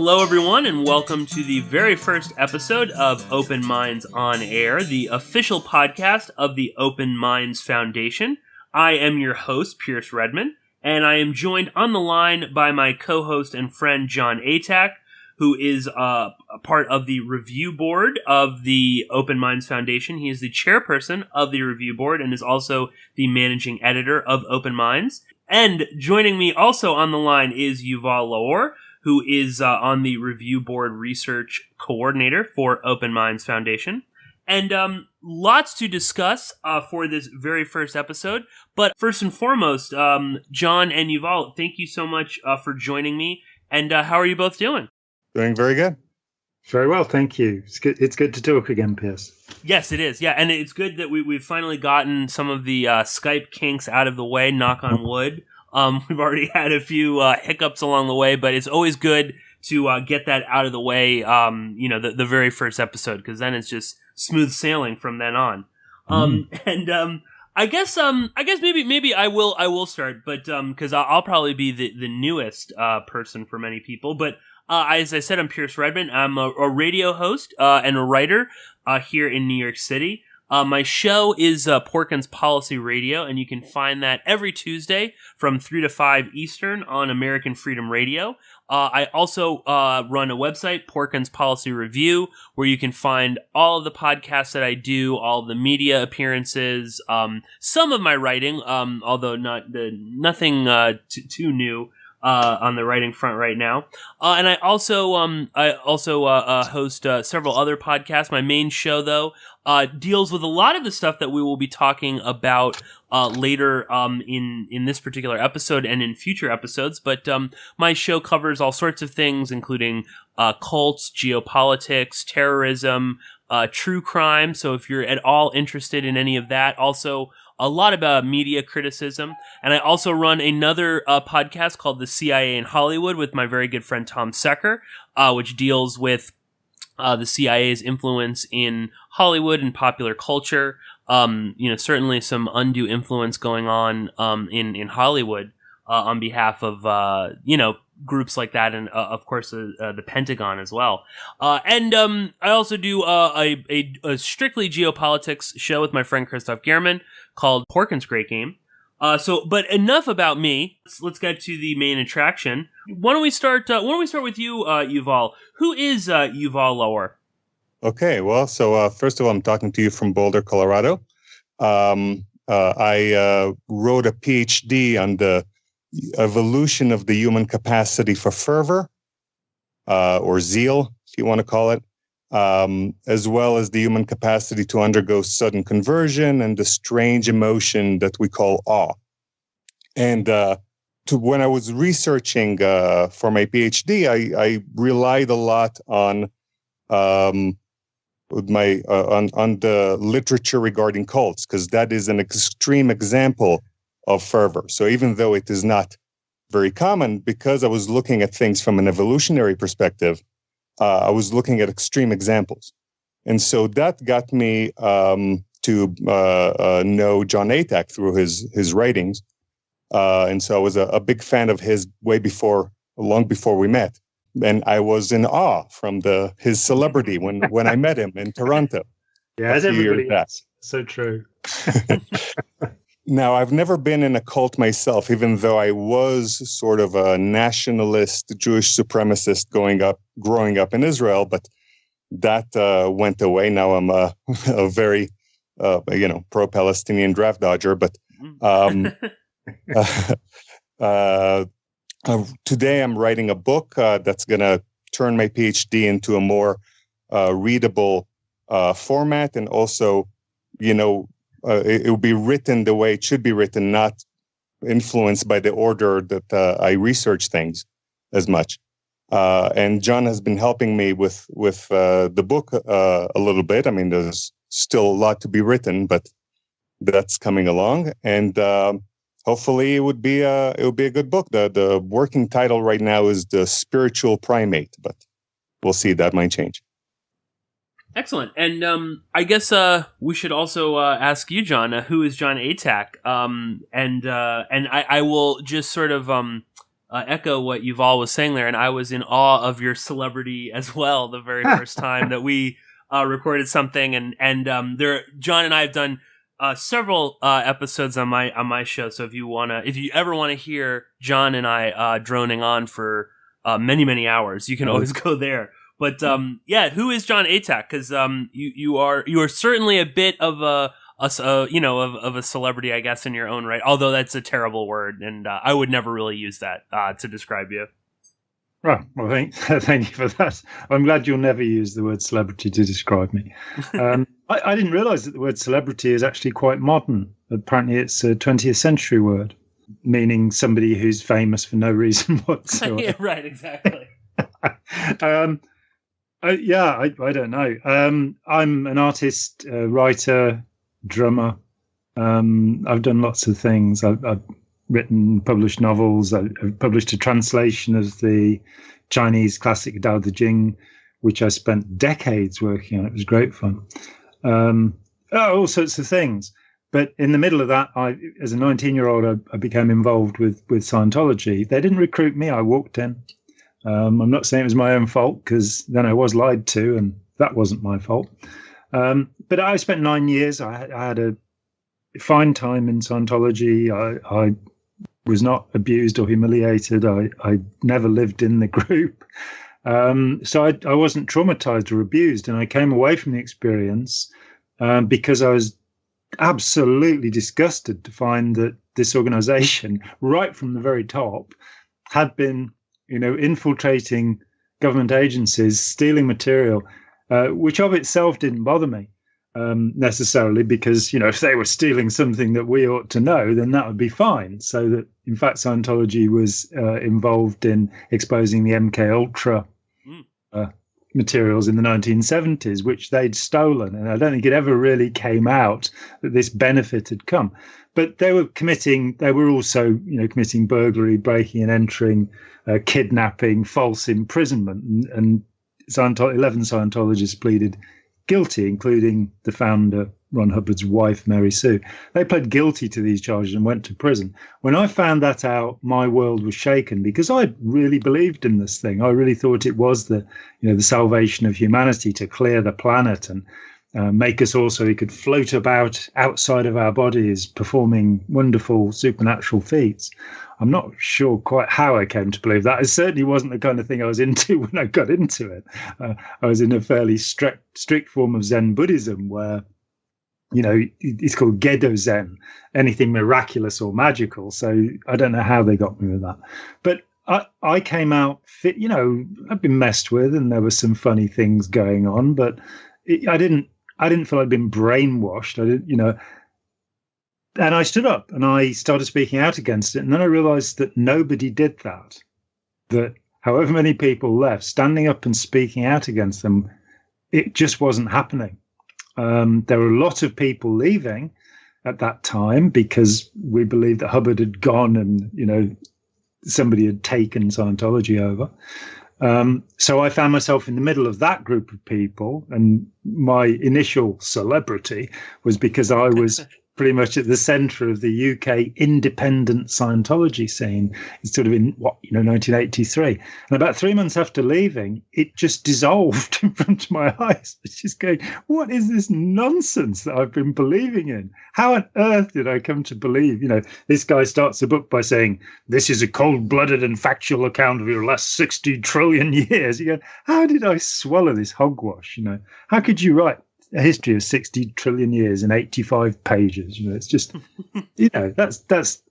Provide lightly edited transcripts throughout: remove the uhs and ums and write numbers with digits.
Hello, everyone, and welcome to the very first episode of Open Minds on Air, the official podcast of the Open Minds Foundation. I am your host, Pearse Redmond, and I am joined on the line by my co-host and friend, Jon Atack, who is a part of the review board of the Open Minds Foundation. He is the chairperson of the review board and is also the managing editor of Open Minds. And joining me also on the line is Yuval Laor, who is on the review board research coordinator for Open Minds Foundation. And lots to discuss for this very first episode. But first and foremost, Jon and Yuval, thank you so much for joining me. And how are you both doing? Doing very good. Very well, thank you. It's good to talk again, Pearse. Yes, it is. Yeah, and it's good that we've finally gotten some of the Skype kinks out of the way, knock on wood. We've already had a few hiccups along the way, but it's always good to get that out of the way, the very first episode, because then it's just smooth sailing from then on. And I guess maybe I will start, but because I'll probably be the newest person for many people. But as I said, I'm Pearse Redmond. I'm a radio host and a writer here in New York City. My show is Porkins Policy Radio, and you can find that every Tuesday from 3 to 5 Eastern on American Freedom Radio. I also run a website, Porkins Policy Review, where you can find all of the podcasts that I do, all of the media appearances, some of my writing, although nothing too new on the writing front right now. And I also host several other podcasts. My main show, though, deals with a lot of the stuff that we will be talking about later in this particular episode and in future episodes. But my show covers all sorts of things, including cults, geopolitics, terrorism, true crime. So if you're at all interested in any of that, also a lot about media criticism. And I also run another podcast called The CIA in Hollywood with my very good friend Tom Secker, which deals with the CIA's influence in Hollywood and popular culture. Certainly some undue influence going on in Hollywood on behalf of groups like that, and of course the Pentagon as well. And I also do a strictly geopolitics show with my friend Christoph Gehrman called Porkins Great Game. But enough about me. Let's get to the main attraction. Why don't we start with you, Yuval? Who is Yuval Laor? Okay, well, so first of all, I'm talking to you from Boulder, Colorado. I wrote a PhD on the evolution of the human capacity for fervor, or zeal, if you want to call it, as well as the human capacity to undergo sudden conversion and the strange emotion that we call awe. And when I was researching for my PhD, I relied a lot on on the literature regarding cults, because that is an extreme example of fervor. So even though it is not very common, because I was looking at things from an evolutionary perspective, I was looking at extreme examples. And so that got me to know Jon Atack through his writings. And so I was a big fan of his long before we met. And I was in awe from his celebrity when I met him in Toronto. Yeah, as everybody is. So true. Now, I've never been in a cult myself, even though I was sort of a nationalist Jewish supremacist growing up in Israel, but that went away. Now I'm a very, pro-Palestinian draft dodger. But today I'm writing a book that's going to turn my PhD into a more readable format, and also, it will be written the way it should be written, not influenced by the order that I research things as much. And Jon has been helping me with the book a little bit. I mean, there's still a lot to be written, but that's coming along. And hopefully it will be a good book. The working title right now is The Spiritual Primate, but we'll see. That might change. Excellent. And I guess we should also ask you, Jon, who is Jon Atack? And I will just sort of echo what Yuval was saying there, and I was in awe of your celebrity as well. The very first time that we recorded something, and there, Jon and I have done several episodes on my show. So if you ever wanna hear Jon and I droning on for many hours, you can always go there. But who is Jon Atack? Because you are certainly a bit of a celebrity, I guess, in your own right. Although that's a terrible word, and I would never really use that to describe you. Right. Well, thank you for that. I'm glad you'll never use the word celebrity to describe me. I didn't realise that the word celebrity is actually quite modern. Apparently, it's a 20th century word, meaning somebody who's famous for no reason whatsoever. Yeah, right. Exactly. I don't know. I'm an artist, writer, drummer. I've done lots of things. I've written, published novels. I've published a translation of the Chinese classic Tao Te Ching, which I spent decades working on. It was great fun. All sorts of things. But in the middle of that, as a 19-year-old, I became involved with Scientology. They didn't recruit me. I walked in. I'm not saying it was my own fault, because then I was lied to, and that wasn't my fault. But I spent 9 years. I had a fine time in Scientology. I was not abused or humiliated. I never lived in the group. So I wasn't traumatized or abused. And I came away from the experience because I was absolutely disgusted to find that this organization, right from the very top, had been infiltrating government agencies, stealing material, which of itself didn't bother me necessarily, because, if they were stealing something that we ought to know, then that would be fine. So that, in fact, Scientology was involved in exposing the MK Ultra materials in the 1970s, which they'd stolen. And I don't think it ever really came out that this benefit had come. But they were also committing burglary, breaking and entering, kidnapping, false imprisonment. And 11 Scientologists pleaded guilty, including the founder, Ron Hubbard's wife, Mary Sue. They pled guilty to these charges and went to prison. When I found that out, my world was shaken, because I really believed in this thing. I really thought it was the salvation of humanity, to clear the planet and make us all so we could float about outside of our bodies, performing wonderful supernatural feats. I'm not sure quite how I came to believe that. It certainly wasn't the kind of thing I was into when I got into it. I was in a fairly strict form of Zen Buddhism where, it's called Gedo Zen, anything miraculous or magical. So I don't know how they got me with that. But I came out fit, I'd been messed with, and there were some funny things going on, but I didn't feel I'd been brainwashed. And I stood up and I started speaking out against it. And then I realized that nobody did that, that however many people left, standing up and speaking out against them, it just wasn't happening. There were a lot of people leaving at that time because we believed that Hubbard had gone and, somebody had taken Scientology over. So I found myself in the middle of that group of people, and my initial celebrity was because I was pretty much at the center of the UK independent Scientology scene. It's sort of in 1983. And about 3 months after leaving, it just dissolved in front of my eyes. It's just going, what is this nonsense that I've been believing in? How on earth did I come to believe? This guy starts the book by saying, this is a cold-blooded and factual account of your last 60 trillion years. You go, how did I swallow this hogwash? How could you write a history of 60 trillion years in 85 pages? It's just, that's.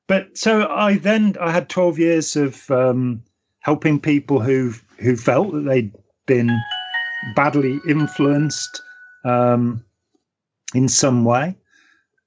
But so I had 12 years of helping people who felt that they'd been badly influenced in some way,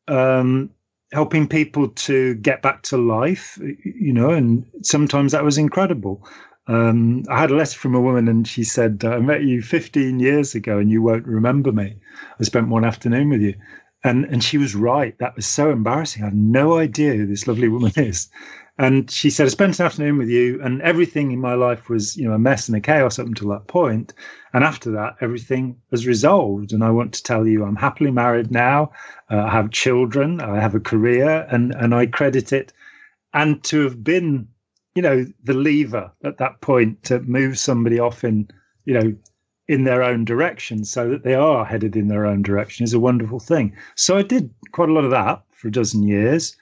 helping people to get back to life, and sometimes that was incredible. I had a letter from a woman, and she said, I met you 15 years ago and you won't remember me. I spent one afternoon with you. And she was right. That was so embarrassing. I had no idea who this lovely woman is. And she said, I spent an afternoon with you, and everything in my life was, a mess and a chaos up until that point. And after that, everything was resolved. And I want to tell you, I'm happily married now. I have children. I have a career, and I credit it. And to have been the lever at that point to move somebody off in their own direction so that they are headed in their own direction is a wonderful thing. So I did quite a lot of that for a dozen years,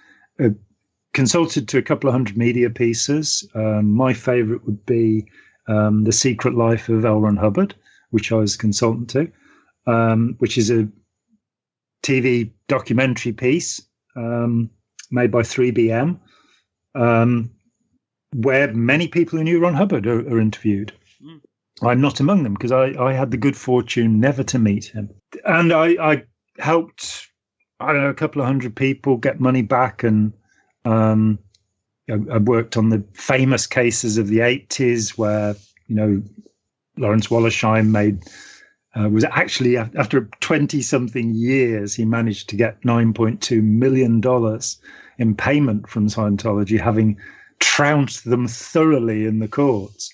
consulted to a couple of hundred media pieces. My favorite would be The Secret Life of L. Ron Hubbard, which I was a consultant to, which is a TV documentary piece made by 3BM, where many people who knew Ron Hubbard are interviewed. I'm not among them because I had the good fortune never to meet him. And I helped, a couple of hundred people get money back. And I worked on the famous cases of the 80s where, Lawrence Wollersheim was actually, after 20-something years, he managed to get $9.2 million in payment from Scientology, having trounced them thoroughly in the courts.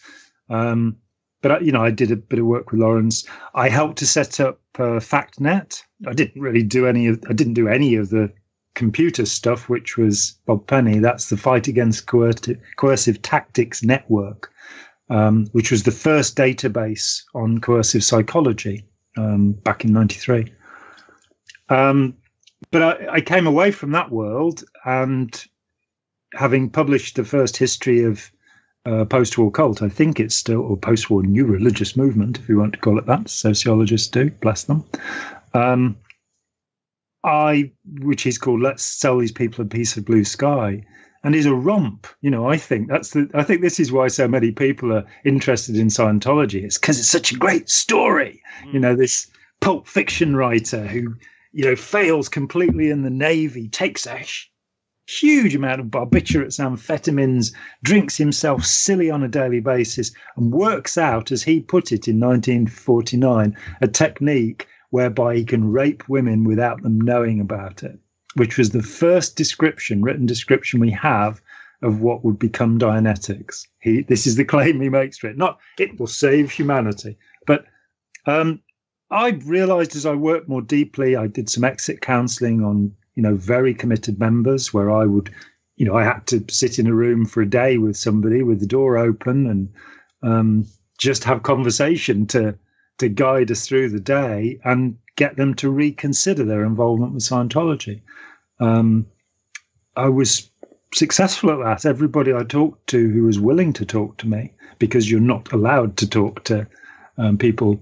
But I did a bit of work with Lawrence. I helped to set up FactNet. I didn't do any of the computer stuff, which was Bob Penny. That's the Fight Against Coercive Tactics Network, which was the first database on coercive psychology back in '93. But I came away from that world, and having published the first history of post-war cult, I think it's still, or post-war new religious movement, if you want to call it that. Sociologists do, bless them. Which is called "Let's Sell These People a Piece of Blue Sky," and is a romp. I think I think this is why so many people are interested in Scientology. It's because it's such a great story. This pulp fiction writer who, fails completely in the Navy, takes a huge amount of barbiturates, amphetamines, drinks himself silly on a daily basis, and works out, as he put it in 1949, a technique whereby he can rape women without them knowing about it, which was the first written description we have of what would become Dianetics. This is the claim he makes for it. Not, it will save humanity. But I realized as I worked more deeply, I did some exit counseling on very committed members where I would, I had to sit in a room for a day with somebody with the door open and just have conversation to guide us through the day and get them to reconsider their involvement with Scientology. I was successful at that. Everybody I talked to who was willing to talk to me, because you're not allowed to talk to people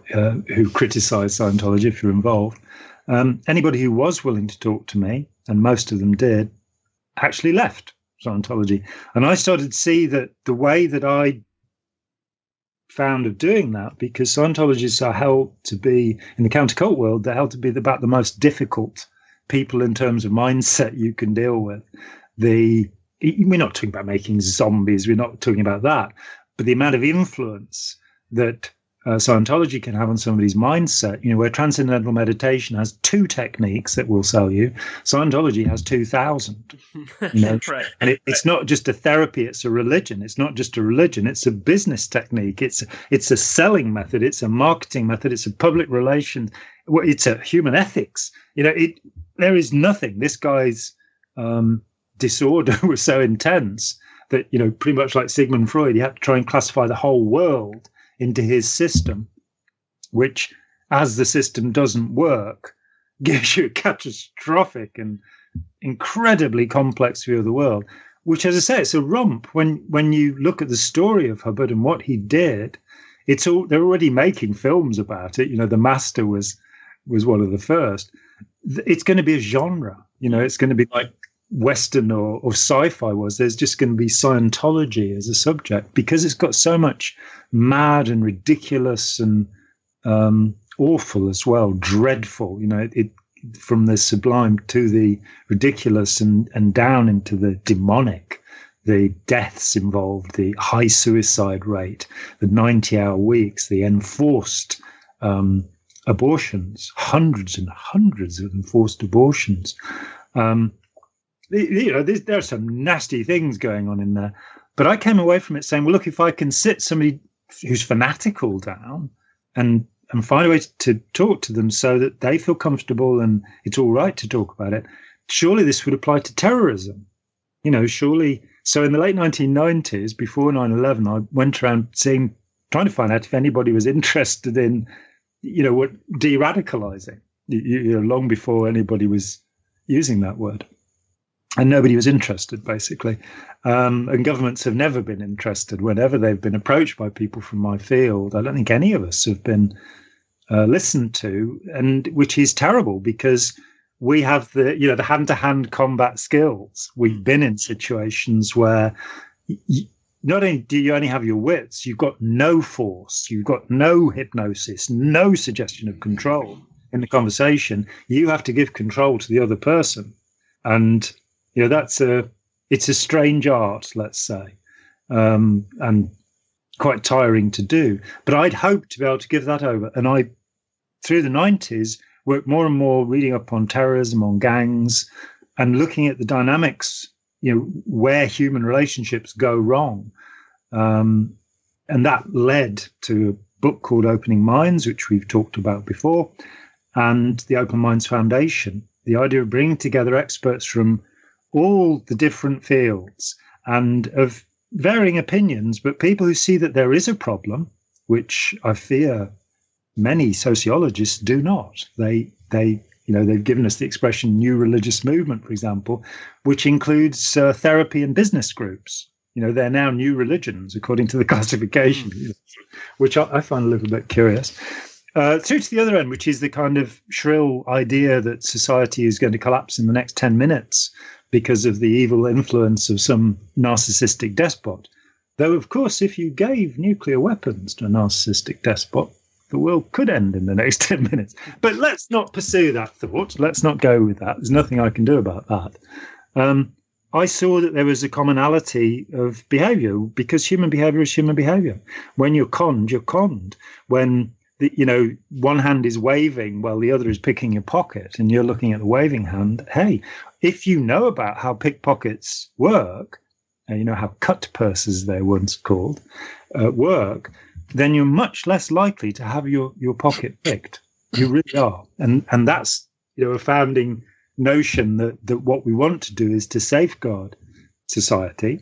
who criticize Scientology if you're involved. Anybody who was willing to talk to me, and most of them did, actually left Scientology. And I started to see that the way that I found of doing that, because Scientologists are held to be, in the counter-cult world, they're held to be about the most difficult people in terms of mindset you can deal with. We're not talking about making zombies, we're not talking about that, but the amount of influence that Scientology can have on somebody's mindset, where transcendental meditation has 2 techniques that will sell you, Scientology has 2,000. Right. And it's not just a therapy, it's a religion. It's not just a religion, it's a business technique. It's a selling method, it's a marketing method, it's a public relations, it's a human ethics. There is nothing. This guy's disorder was so intense that, pretty much like Sigmund Freud, he had to try and classify the whole world into his system, which, as the system doesn't work, gives you a catastrophic and incredibly complex view of the world, which, as I say, it's a romp. When you look at the story of Hubbard and what he did, they're already making films about it. The Master was one of the first. It's going to be a genre. It's going to be like Western or sci-fi was. There's just going to be Scientology as a subject, because it's got so much mad and ridiculous and awful as well, dreadful. It from the sublime to the ridiculous and down into the demonic. The deaths involved, the high suicide rate, the 90-hour weeks, the enforced abortions, hundreds and hundreds of enforced abortions. There are some nasty things going on in there. But I came away from it saying, well, look, if I can sit somebody who's fanatical down and find a way to talk to them so that they feel comfortable and it's all right to talk about it, surely this would apply to terrorism. Surely So in the late 1990s, before 9/11, I went around trying to find out if anybody was interested in, what de-radicalizing, long before anybody was using that word. And nobody was interested, basically. And governments have never been interested whenever they've been approached by people from my field. I don't think any of us have been listened to, and which is terrible because we have the hand-to-hand combat skills. We've been in situations where not only do you only have your wits, you've got no force, you've got no hypnosis, no suggestion of control in the conversation. You have to give control to the other person. And it's a strange art, let's say, and quite tiring to do. But I'd hoped to be able to give that over. And I, through the 90s, worked more and more reading up on terrorism, on gangs, and looking at the dynamics, where human relationships go wrong. And that led to a book called Opening Minds, which we've talked about before, and the Open Minds Foundation, the idea of bringing together experts from all the different fields and of varying opinions, but people who see that there is a problem, which I fear many sociologists do not. They've given us the expression new religious movement, for example, which includes therapy and business groups. They're now new religions according to the classification, which I find a little bit curious. Through to the other end, which is the kind of shrill idea that society is going to collapse in the next 10 minutes because of the evil influence of some narcissistic despot. Though, of course, if you gave nuclear weapons to a narcissistic despot, the world could end in the next 10 minutes. But let's not pursue that thought. Let's not go with that. There's nothing I can do about that. I saw that there was a commonality of behavior because human behavior is human behavior. When you're conned, you're conned. When one hand is waving while the other is picking your pocket and you're looking at the waving hand, hey, if you know about how pickpockets work, and how cut purses they're once called, work, then you're much less likely to have your pocket picked. You really are. And that's, a founding notion that what we want to do is to safeguard society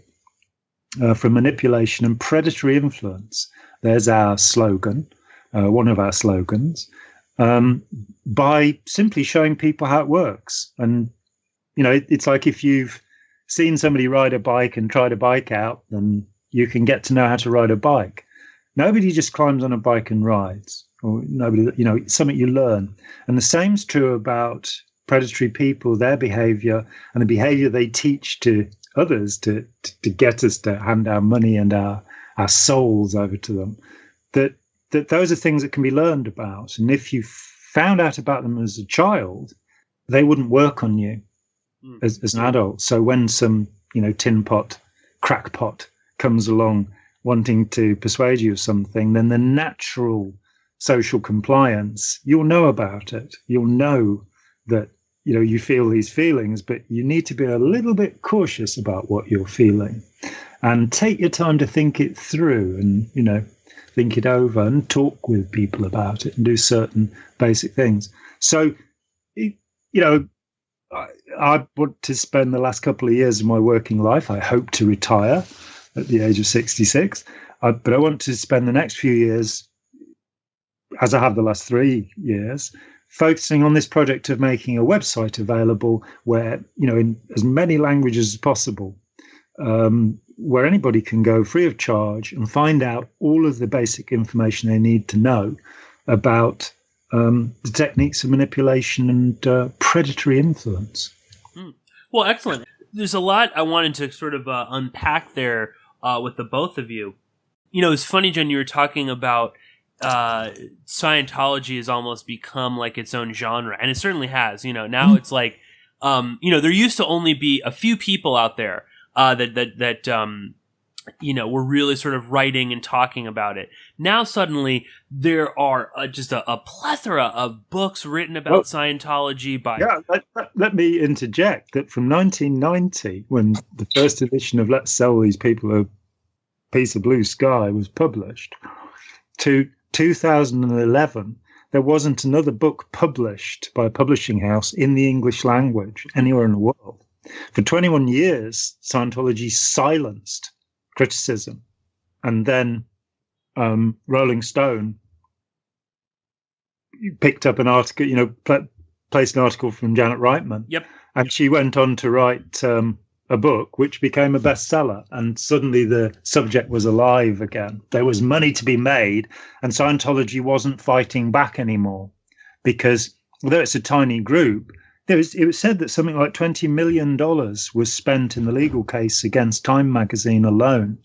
from manipulation and predatory influence. There's our slogan, one of our slogans, by simply showing people how it works. And, it's like if you've seen somebody ride a bike and tried a bike out, then you can get to know how to ride a bike. Nobody just climbs on a bike and rides, or nobody, it's something you learn. And the same's true about predatory people, their behavior, and the behavior they teach to others to get us to hand our money and our souls over to them. That those are things that can be learned about. And if you found out about them as a child, they wouldn't work on you as an adult. So when some, tin pot, crackpot comes along wanting to persuade you of something, then the natural social compliance, you'll know about it. You'll know that, you feel these feelings, but you need to be a little bit cautious about what you're feeling and take your time to think it through and, think it over and talk with people about it and do certain basic things. So, I want to spend the last couple of years of my working life. I hope to retire at the age of 66, but I want to spend the next few years, as I have the last 3 years, focusing on this project of making a website available where, in as many languages as possible, where anybody can go free of charge and find out all of the basic information they need to know about the techniques of manipulation and predatory influence. Well, excellent. There's a lot I wanted to sort of unpack there with the both of you. It's funny, Jon, you were talking about Scientology has almost become like its own genre, and it certainly has. Now it's like, there used to only be a few people out there that were really sort of writing and talking about it. Now suddenly there are just a plethora of books written about Scientology by... Yeah, let me interject that from 1990, when the first edition of Let's Sell These People a Piece of Blue Sky was published, to 2011, there wasn't another book published by a publishing house in the English language anywhere in the world. For 21 years, Scientology silenced criticism. And then Rolling Stone picked up an article, placed an article from Janet Reitman. Yep. And she went on to write a book which became a bestseller. And suddenly the subject was alive again. There was money to be made, and Scientology wasn't fighting back anymore. Because although it's a tiny group, it was said that something like $20 million was spent in the legal case against Time magazine alone.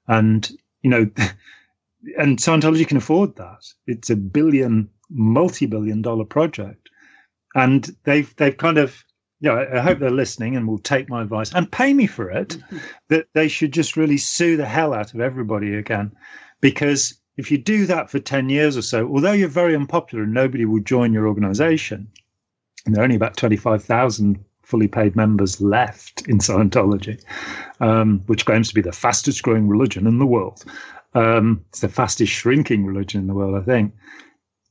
And, and Scientology can afford that. It's a multi-billion dollar project. And they've kind of, I hope they're listening and will take my advice and pay me for it, that they should just really sue the hell out of everybody again. Because if you do that for 10 years or so, although you're very unpopular and nobody will join your organization, and there are only about 25,000 fully paid members left in Scientology, which claims to be the fastest growing religion in the world. It's the fastest shrinking religion in the world, I think.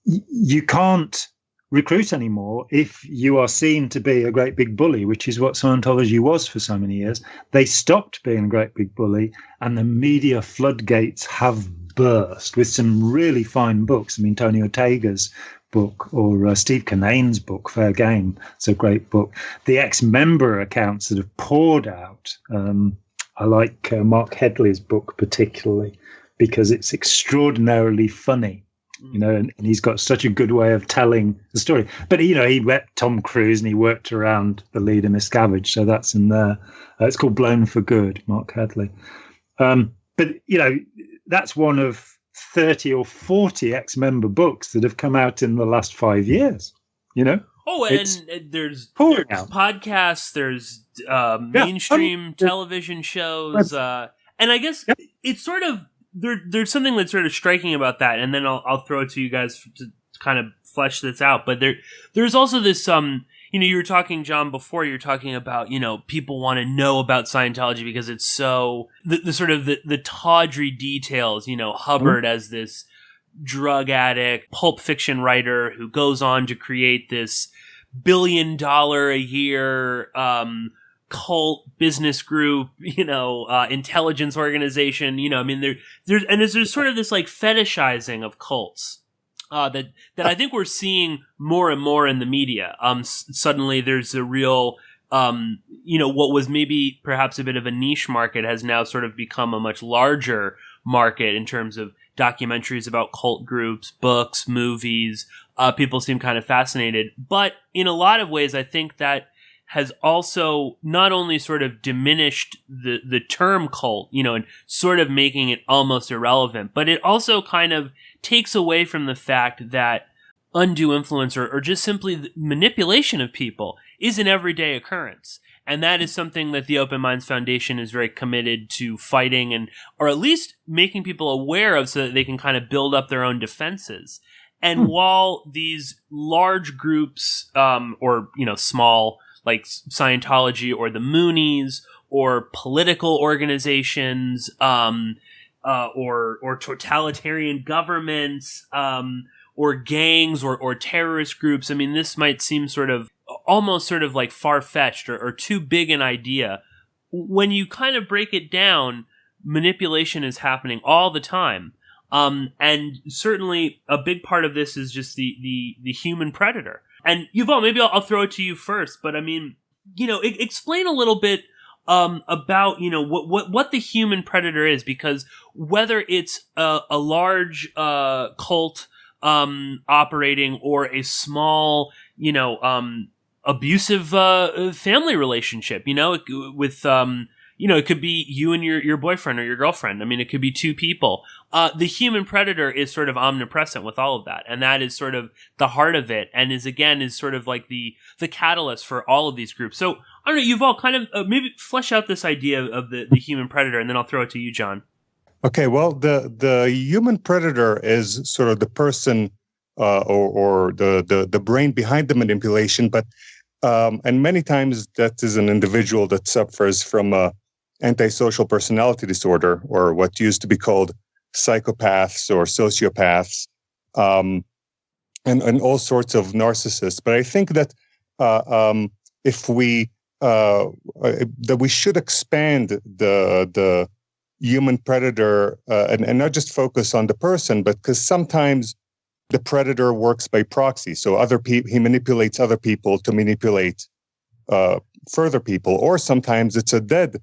You can't recruit anymore if you are seen to be a great big bully, which is what Scientology was for so many years. They stopped being a great big bully, and the media floodgates have burst with some really fine books. I mean, Tony Ortega's book, or Steve Kinnane's book, Fair Game. It's a great book. The ex-member accounts that have poured out. I like Mark Headley's book particularly because it's extraordinarily funny. And he's got such a good way of telling the story. But, he met Tom Cruise and he worked around the leader, Miscavige. So that's in there. It's called Blown for Good, Mark Headley. But, that's one of 30 or 40 ex-member books that have come out in the last 5 years, Oh, and there's podcasts, there's mainstream television shows. And I guess it's sort of, there's something that's sort of striking about that, and then I'll throw it to you guys to kind of flesh this out. But there's also this, you were talking, Jon, before you were talking about, people want to know about Scientology because it's so the sort of the tawdry details. Hubbard as this drug addict, pulp fiction writer who goes on to create this $1 billion a year cult business group, intelligence organization, there's sort of this like fetishizing of cults that I think we're seeing more and more in the media. Suddenly there's a real, what was maybe perhaps a bit of a niche market has now sort of become a much larger market in terms of documentaries about cult groups, books, movies. People seem kind of fascinated, but in a lot of ways, I think that has also not only sort of diminished the term cult, and sort of making it almost irrelevant, but it also kind of takes away from the fact that undue influence or just simply the manipulation of people is an everyday occurrence. And that is something that the Open Minds Foundation is very committed to fighting or at least making people aware of so that they can kind of build up their own defenses. And while these large groups, or, small, like Scientology or the Moonies or political organizations, or totalitarian governments, or gangs or terrorist groups. I mean, this might seem sort of almost sort of like far-fetched or too big an idea. When you kind of break it down, manipulation is happening all the time. And certainly a big part of this is just the human predator. And Yuval, maybe I'll throw it to you first, but I mean, explain a little bit about what the human predator is, because whether it's a large cult operating or a small abusive family relationship, with it could be you and your boyfriend or your girlfriend. I mean, it could be two people. The human predator is sort of omnipresent with all of that. And that is sort of the heart of it. And is sort of like the catalyst for all of these groups. So I don't know, Yuval, kind of maybe flesh out this idea of the human predator, and then I'll throw it to you, Jon. Okay, well, the human predator is sort of the person or the brain behind the manipulation, but and many times that is an individual that suffers from a antisocial personality disorder, or what used to be called psychopaths or sociopaths, and all sorts of narcissists. But I think that if we that we should expand the human predator and not just focus on the person, but because sometimes the predator works by proxy. So other people, he manipulates other people to manipulate further people, or sometimes it's a dead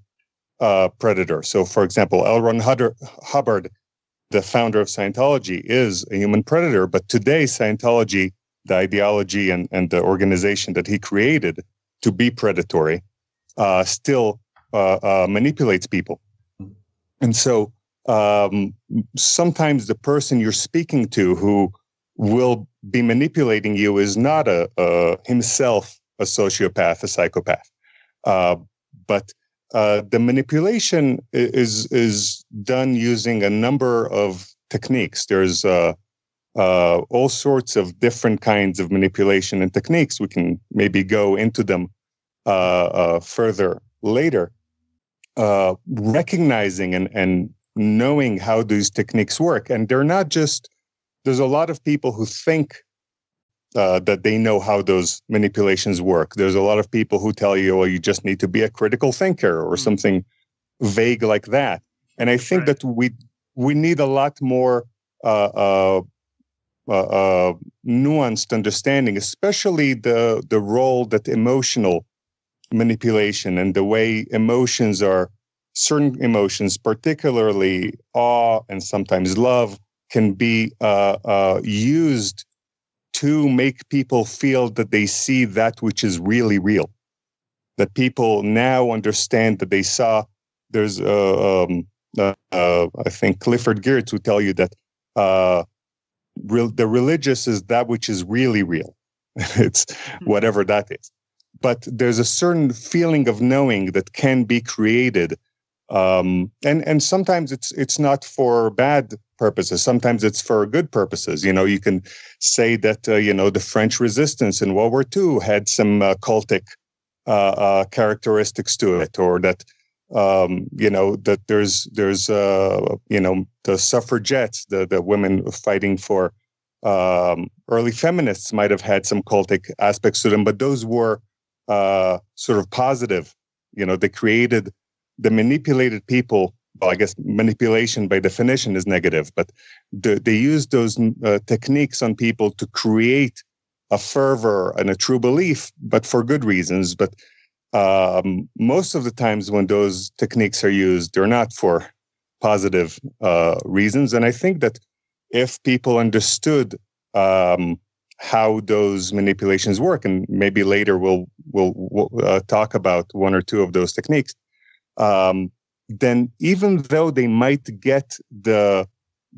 predator. So, for example, L. Ron Hubbard, the founder of Scientology, is a human predator. But today, Scientology, the ideology and the organization that he created to be predatory, still manipulates people. And so sometimes the person you're speaking to who will be manipulating you is not himself a sociopath, a psychopath. But the manipulation is done using a number of techniques. There's all sorts of different kinds of manipulation and techniques. We can maybe go into them further later. Recognizing and knowing how these techniques work. And they're not just, there's a lot of people who think that they know how those manipulations work. There's a lot of people who tell you, well, you just need to be a critical thinker or something vague like that. And I think that we need a lot more nuanced understanding, especially the role that emotional manipulation and the way emotions are, certain emotions, particularly awe and sometimes love, can be used to make people feel that they see that which is really real. That people now understand that they saw. There's, I think Clifford Geertz would tell you that the religious is that which is really real. It's whatever that is. But there's a certain feeling of knowing that can be created, and sometimes it's not for bad purposes. Sometimes it's for good purposes. You know, you can say that the French Resistance in World War II had some cultic characteristics to it, or that that there's the suffragettes, the women fighting for early feminists might have had some cultic aspects to them, but those were sort of positive. They created the manipulated people. Well, I guess manipulation by definition is negative, but they use those techniques on people to create a fervor and a true belief, but for good reasons. But most of the times when those techniques are used, they're not for positive reasons. And I think that if people understood how those manipulations work, and maybe later we'll talk about one or two of those techniques, then even though they might get the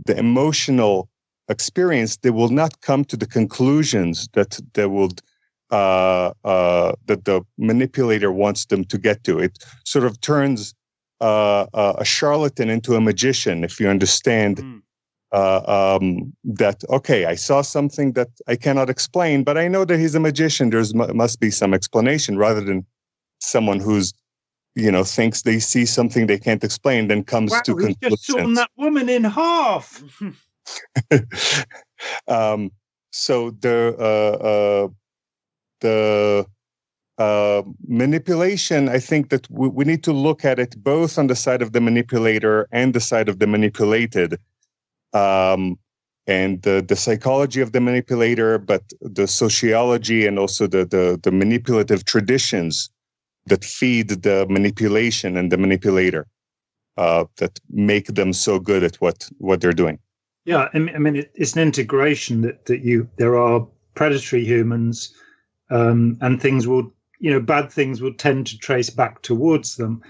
emotional experience, they will not come to the conclusions that they would that the manipulator wants them to get to. It sort of turns a charlatan into a magician, if you understand. That, okay, I saw something that I cannot explain, but I know that he's a magician. There's must be some explanation, rather than someone who's, thinks they see something they can't explain, then comes to conclusions. He's just sawn that woman in half. So the manipulation, I think that we need to look at it both on the side of the manipulator and the side of the manipulated. And the psychology of the manipulator, but the sociology and also the manipulative traditions that feed the manipulation and the manipulator, that make them so good at what they're doing. Yeah, I mean, it's an integration that there are predatory humans, and things will, bad things will tend to trace back towards them.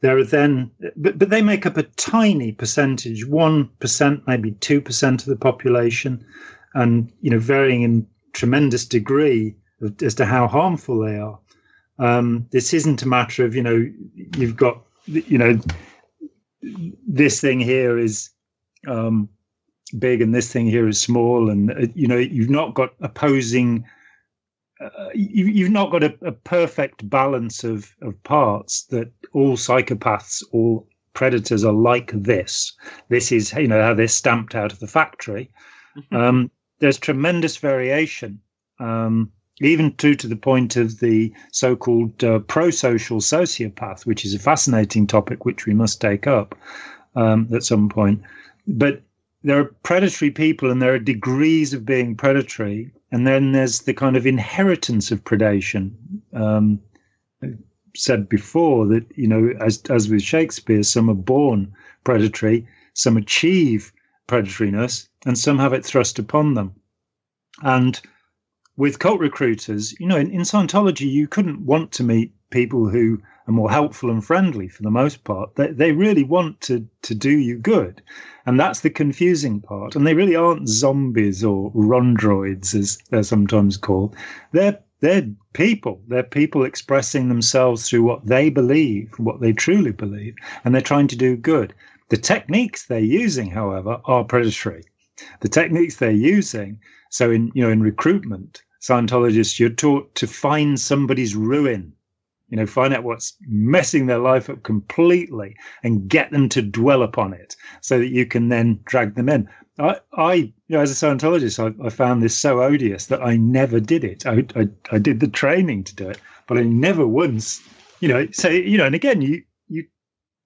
There are then, but they make up a tiny percentage, 1%, maybe 2% of the population, and varying in tremendous degree as to how harmful they are. This isn't a matter of you've got this thing here is big and this thing here is small, and you've not got opposing. You've not got a perfect balance of parts that all psychopaths, all predators are like this. This is, how they're stamped out of the factory. There's tremendous variation. even to the point of the so-called pro-social sociopath, which is a fascinating topic which we must take up at some point. But there are predatory people, and there are degrees of being predatory, and then there's the kind of inheritance of predation. Said before that, as with Shakespeare, some are born predatory, some achieve predatoriness, and some have it thrust upon them. And with cult recruiters, in Scientology, you couldn't want to meet people who are more helpful and friendly for the most part. They really want to do you good. And that's the confusing part. And they really aren't zombies or rondroids, as they're sometimes called. They're people. They're people expressing themselves through what they believe, what they truly believe, and they're trying to do good. The techniques they're using, however, are predatory. The techniques they're using, so in recruitment, Scientologists, you're taught to find somebody's ruin, find out what's messing their life up completely and get them to dwell upon it so that you can then drag them in. I as a Scientologist, I found this so odious that I never did it. I did the training to do it, but I never once, and again,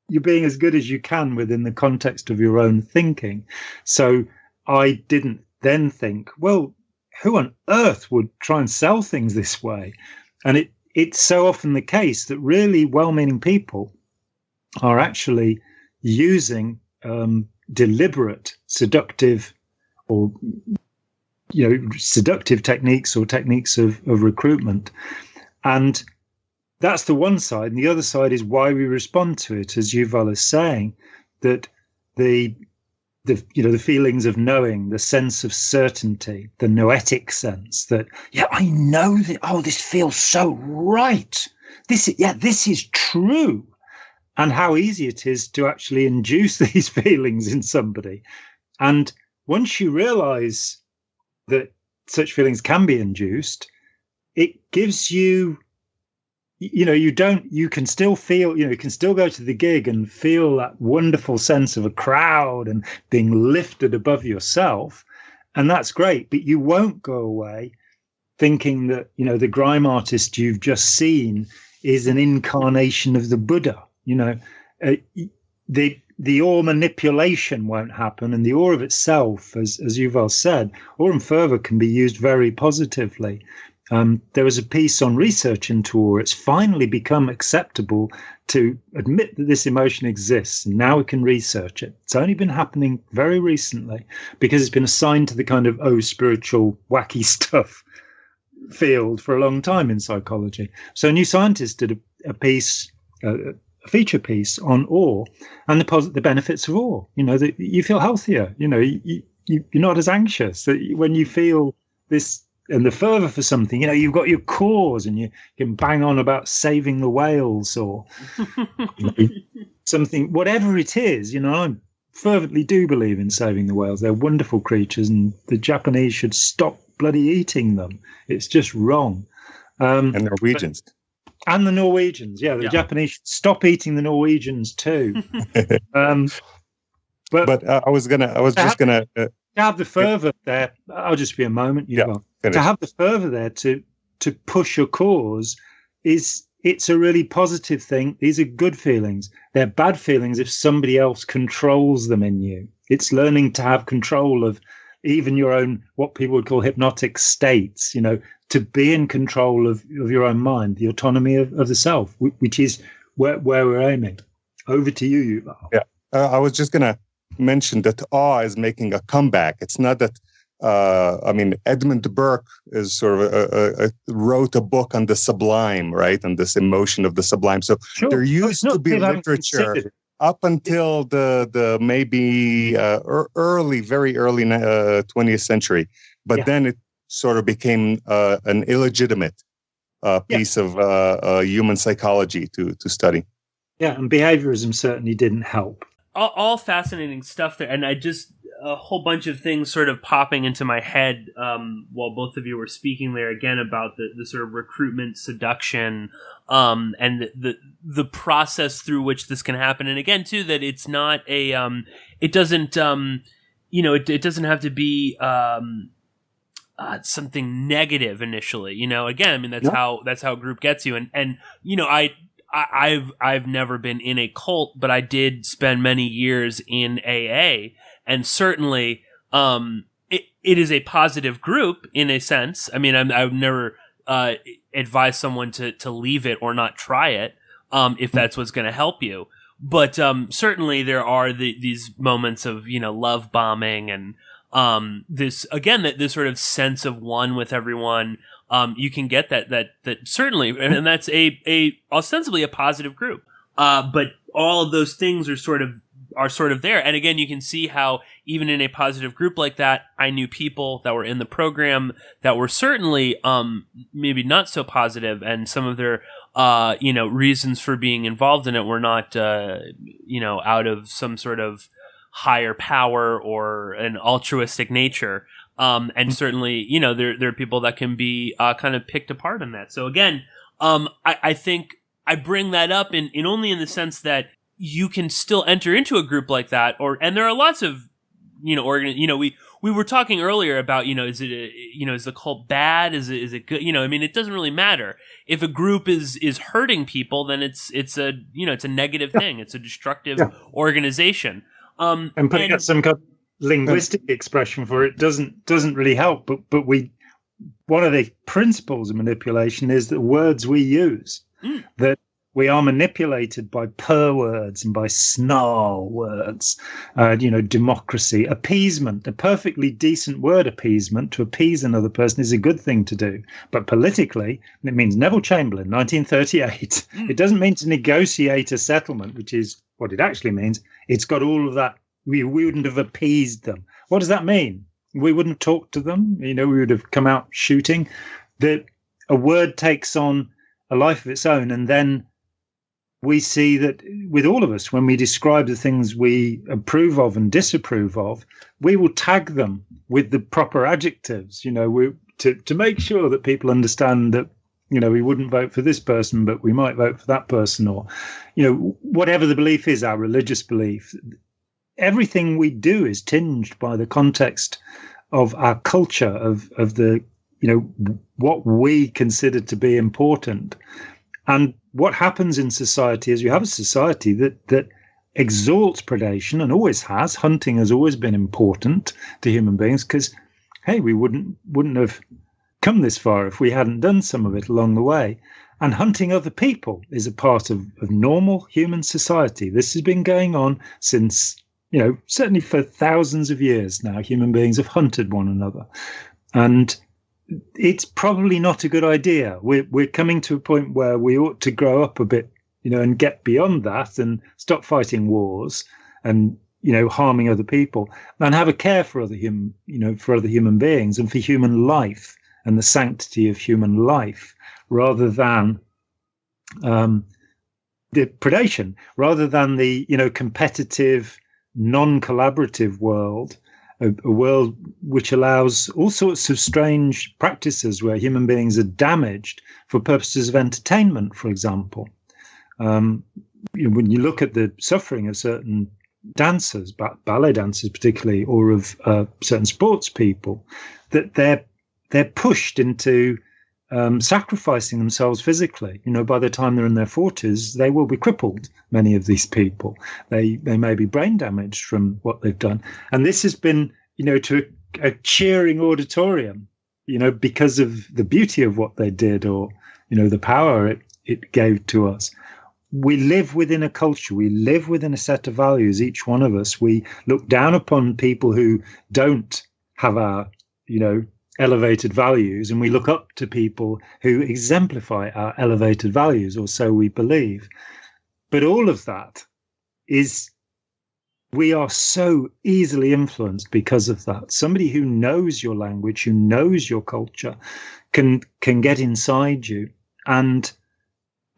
you're being as good as you can within the context of your own thinking. So I didn't then think, well, who on earth would try and sell things this way? And it's so often the case that really well-meaning people are actually using deliberate, seductive, or seductive techniques or techniques of recruitment. And that's the one side. And the other side is why we respond to it, as Yuval is saying, that the feelings of knowing, the sense of certainty, the noetic sense that, I know that, this feels so right. This is true. And how easy it is to actually induce these feelings in somebody. And once you realize that such feelings can be induced, it gives you, you can still feel, you can still go to the gig and feel that wonderful sense of a crowd and being lifted above yourself. And that's great. But you won't go away thinking that, the grime artist you've just seen is an incarnation of the Buddha. The awe manipulation won't happen, and the awe of itself, as Yuval said, awe and fervor can be used very positively. There was a piece on research into awe. It's finally become acceptable to admit that this emotion exists, and now we can research it. It's only been happening very recently because it's been assigned to the kind of spiritual wacky stuff field for a long time in psychology. So New Scientist did a piece, a feature piece on awe and the benefits of awe. That you feel healthier. You're not as anxious. When you feel this and the fervor for something, you've got your cause and you can bang on about saving the whales or something, whatever it is. I fervently do believe in saving the whales. They're wonderful creatures, and the Japanese should stop bloody eating them. It's just wrong. And Norwegians. And the Norwegians, the Japanese should stop eating the Norwegians too. But I was just gonna to have the fervor there. I'll just be a moment. To have the fervor there to push a cause it's a really positive thing. These are good feelings. They're bad feelings if somebody else controls them in you. It's learning to have control of even your own, what people would call hypnotic states, to be in control of your own mind, the autonomy of the self, which is where we're aiming. Over to you, Yuval. Yeah, I was just going to mention that awe is making a comeback. It's not that, Edmund Burke is sort of wrote a book on the sublime, right? And this emotion of the sublime. So there used to be literature up until the maybe very early 20th century. But then it sort of became an illegitimate piece of human psychology to study. Yeah, and behaviorism certainly didn't help. All fascinating stuff there, and a whole bunch of things sort of popping into my head while both of you were speaking there again about the sort of recruitment, seduction, and the process through which this can happen. And again, too, that it's not it doesn't, it doesn't have to be something negative initially. You know, again, I mean that's how a group gets you. And you know, I've never been in a cult, but I did spend many years in AA, and certainly it is a positive group in a sense. I mean, I would never advise someone to leave it or not try it if that's what's going to help you. But certainly there are these moments of, you know, love bombing and this sort of sense of one with everyone. You can get that certainly, and that's a ostensibly a positive group. But all of those things are sort of there. And again, you can see how even in a positive group like that, I knew people that were in the program that were certainly maybe not so positive, and some of their reasons for being involved in it were not out of some sort of higher power or an altruistic nature. And certainly, you know, there are people that can be kind of picked apart in that. So again, I think I bring that up in only in the sense that you can still enter into a group like that, and there are lots of, you know, we were talking earlier about, you know, is the cult bad? Is it good? You know, I mean, it doesn't really matter. If a group is hurting people, then it's a negative thing. It's a destructive organization. And putting out some kind of linguistic expression for it doesn't really help. But one of the principles of manipulation is the words we use, that we are manipulated by purr words and by snarl words, democracy, appeasement. A perfectly decent word, appeasement, to appease another person is a good thing to do. But politically, it means Neville Chamberlain, 1938. It doesn't mean to negotiate a settlement, which is what it actually means. It's got all of that. We wouldn't have appeased them. What does that mean? We wouldn't have talked to them. You know, we would have come out shooting. That a word takes on a life of its own, and then we see that with all of us, when we describe the things we approve of and disapprove of, we will tag them with the proper adjectives, you know, to make sure that people understand that, you know, we wouldn't vote for this person, but we might vote for that person, or, you know, whatever the belief is, our religious belief. Everything we do is tinged by the context of our culture, of the, you know, what we consider to be important. And what happens in society is you have a society that exalts predation, and always has. Hunting has always been important to human beings because, hey, we wouldn't have come this far if we hadn't done some of it along the way. And hunting other people is a part of normal human society. This has been going on since, you know, certainly for thousands of years now. Human beings have hunted one another. And it's probably not a good idea. We're coming to a point where we ought to grow up a bit, you know, and get beyond that and stop fighting wars and, you know, harming other people, and have a care for other human beings and for human life and the sanctity of human life, rather than the predation, rather than the, you know, competitive, non-collaborative world. A world which allows all sorts of strange practices where human beings are damaged for purposes of entertainment, for example. When you look at the suffering of certain dancers, ballet dancers particularly, or of certain sports people, that they're pushed into sacrificing themselves physically. You know, by the time they're in their 40s, they will be crippled, many of these people. They may be brain damaged from what they've done. And this has been, you know, to a cheering auditorium, you know, because of the beauty of what they did, or, you know, the power it gave to us. We live within a culture. We live within a set of values, each one of us. We look down upon people who don't have our, you know, elevated values, and we look up to people who exemplify our elevated values, or so we believe. But all of that is, we are so easily influenced because of that. Somebody who knows your language, who knows your culture, can get inside you, and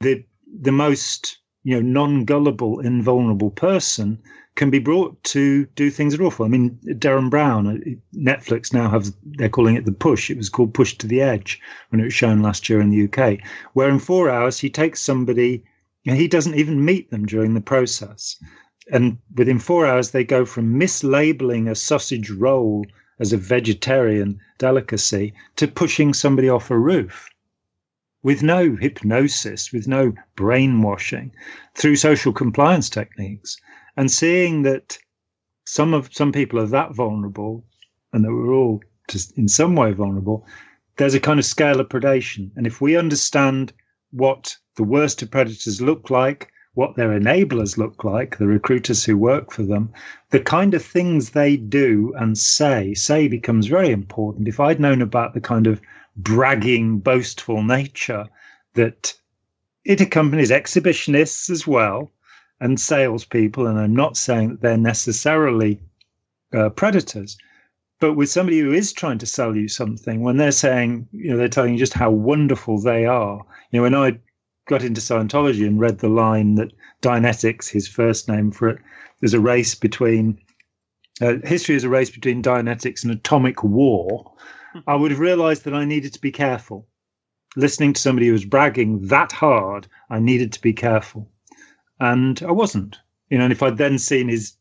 the most, you know, non-gullible, invulnerable person can be brought to do things that are awful. I mean, Derren Brown, Netflix now they're calling it The Push. It was called Push to the Edge when it was shown last year in the UK, where in 4 hours he takes somebody and he doesn't even meet them during the process. And within 4 hours, they go from mislabeling a sausage roll as a vegetarian delicacy to pushing somebody off a roof with no hypnosis, with no brainwashing, through social compliance techniques, and seeing that some people are that vulnerable, and that we're all just in some way vulnerable. There's a kind of scale of predation, and if we understand what the worst of predators look like, what their enablers look like, the recruiters who work for them, the kind of things they do and say becomes very important. If I'd known about the kind of bragging, boastful nature that it accompanies exhibitionists as well, and salespeople, and I'm not saying that they're necessarily predators, but with somebody who is trying to sell you something, when they're saying, they're telling you just how wonderful they are. When I got into Scientology and read the line that Dianetics, his first name for it, there's a race between, history is a race between Dianetics and atomic war, I would have realized that I needed to be careful. Listening to somebody who was bragging that hard, I needed to be careful. And I wasn't. And if I'd then seen his,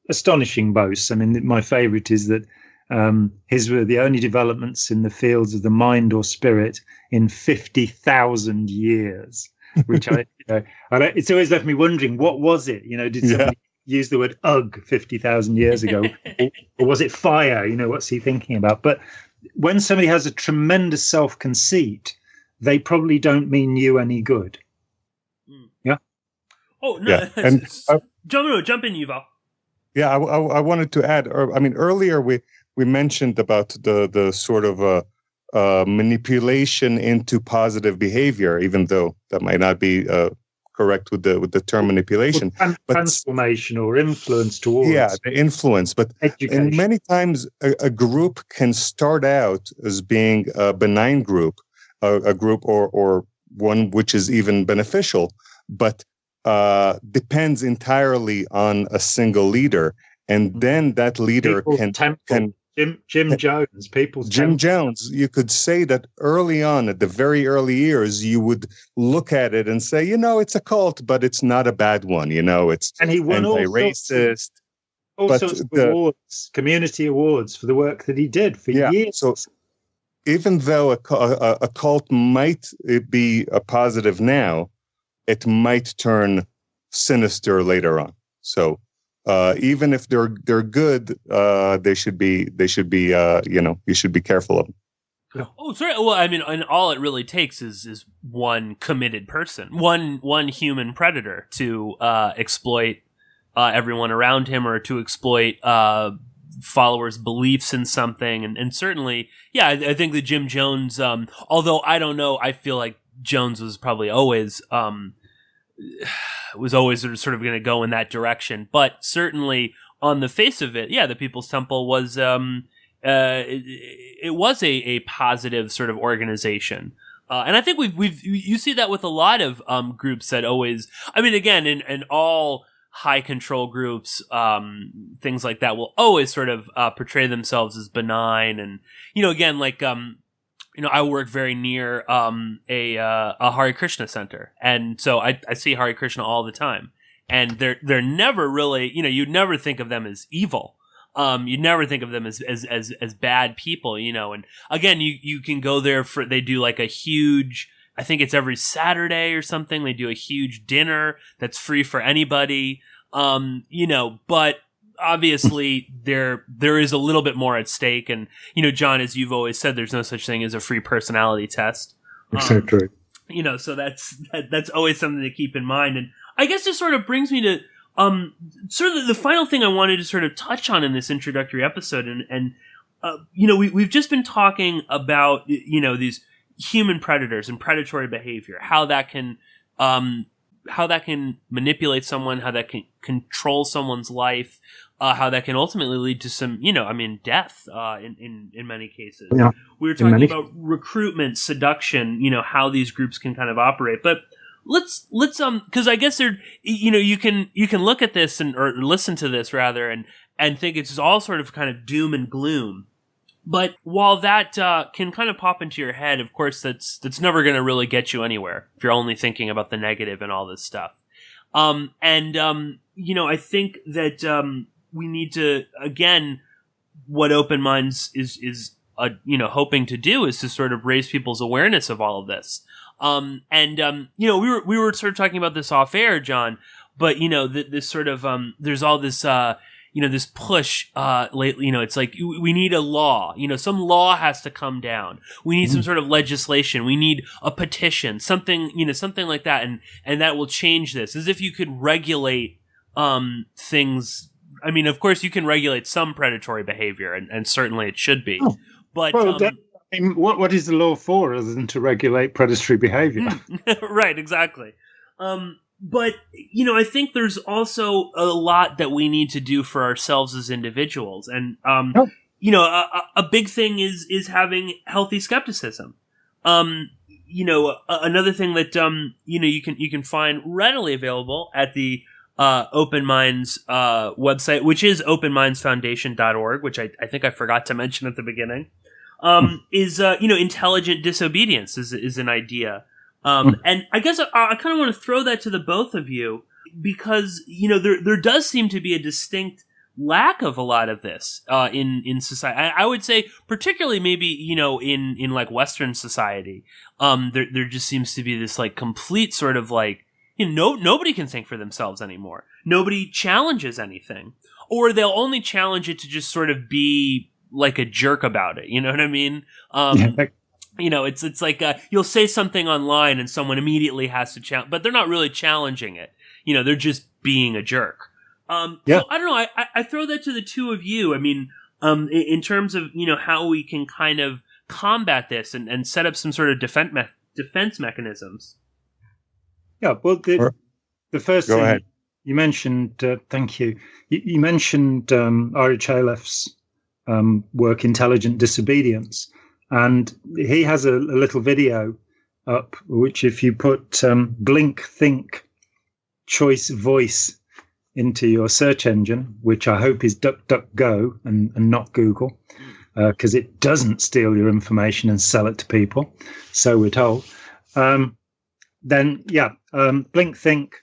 astonishing boasts, I mean, my favorite is that his were the only developments in the fields of the mind or spirit in 50,000 years, which it's always left me wondering, what was it? Did somebody use the word ugh 50,000 years ago? Or was it fire? What's he thinking about? But when somebody has a tremendous self-conceit, they probably don't mean you any good. Yeah. Oh, no. Yeah. And jump in, Yuval. Yeah, I wanted to add, earlier we mentioned about the sort of manipulation into positive behavior, even though that might not be correct with the term manipulation. But transformation or influence towards. Yeah, the influence. But education. Many times a group can start out as being a benign group, a group or one which is even beneficial, but depends entirely on a single leader, and then that leader can Jim Jones, Jim Jones. You could say that early on, at the very early years, you would look at it and say, it's a cult, but it's not a bad one. It's and he won anti-racist, all sorts of awards, community awards for the work that he did for years. So even though a cult might be a positive now, it might turn sinister later on. So even if they're good, they should be you should be careful of them. Oh, sorry. Well, I mean, and all it really takes is one committed person, one human predator to exploit everyone around him, or to exploit followers' beliefs in something. And certainly, I think that Jim Jones, although I don't know, I feel like Jones was probably always sort of going to go in that direction. But certainly on the face of it, the People's Temple was it was a positive sort of organization. And I think you see that with a lot of groups that always, I mean, again, in all high control groups, things like that will always sort of portray themselves as benign. And, again, like, I work very near a Hare Krishna center, and so I see Hare Krishna all the time. And they're never really, you'd never think of them as evil. You'd never think of them as bad people, And again, you can go there they do like a huge, I think it's every Saturday or something. They do a huge dinner that's free for anybody, but obviously there is a little bit more at stake. And, John, as you've always said, there's no such thing as a free personality test. Exactly. So that's always something to keep in mind. And I guess this sort of brings me to sort of the final thing I wanted to sort of touch on in this introductory episode. And we've just been talking about, these human predators and predatory behavior, how that can manipulate someone, how that can control someone's life, how that can ultimately lead to some, death in many cases. Yeah. We were talking about recruitment, seduction, how these groups can kind of operate. But let's because I guess you can look at this or listen to this rather and think it's all sort of kind of doom and gloom. But while that can kind of pop into your head, of course, that's never going to really get you anywhere if you're only thinking about the negative and all this stuff. I think that we need to, again, what Open Minds is hoping to do is to sort of raise people's awareness of all of this. We were sort of talking about this off air, Jon, but this sort of there's all this this push lately. It's like we need a law. Some law has to come down. We need some sort of legislation. We need a petition, something like that, and that will change this. As if you could regulate things. I mean, of course, you can regulate some predatory behavior, and certainly it should be. Oh. But what is the law for other than to regulate predatory behavior? Right, exactly. But I think there's also a lot that we need to do for ourselves as individuals, and a big thing is having healthy skepticism. Another thing that you can find readily available at the Open Minds website, which is openmindsfoundation.org, which I think I forgot to mention at the beginning, is intelligent disobedience is an idea. And I guess I kind of want to throw that to the both of you, because there does seem to be a distinct lack of a lot of this in society. I would say particularly maybe in like Western society, there just seems to be this like complete sort of like nobody can think for themselves anymore. Nobody challenges anything, or they'll only challenge it to just sort of be like a jerk about it. You know what I mean? It's like you'll say something online and someone immediately has to challenge, but they're not really challenging it. They're just being a jerk. So I don't know. I throw that to the two of you. I mean, in terms of how we can kind of combat this and set up some sort of defense mechanisms. Yeah. Well, the first Go thing ahead. you mentioned. Thank you. You mentioned Ira Chalef's work, Intelligent Disobedience. And he has a little video up, which if you put blink, think, choice, voice into your search engine, which I hope is DuckDuckGo and not Google, because it doesn't steal your information and sell it to people. So we're told. Blink, think,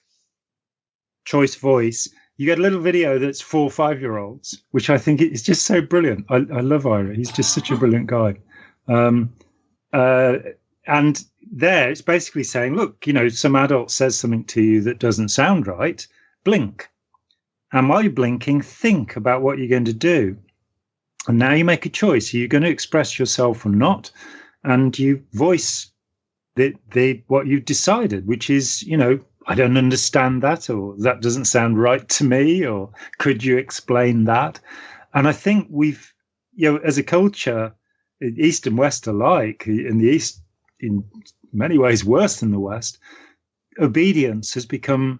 choice, voice. You get a little video that's 4 or 5 year olds, which I think is just so brilliant. I love Ira. He's just such a brilliant guy. And there it's basically saying, look, some adult says something to you that doesn't sound right, blink. And while you're blinking, think about what you're going to do. And now you make a choice. Are you going to express yourself or not? And you voice what you've decided, which is, I don't understand that, or that doesn't sound right to me, or could you explain that? And I think we've, as a culture, East and West alike, in the East, in many ways worse than the West, obedience has become,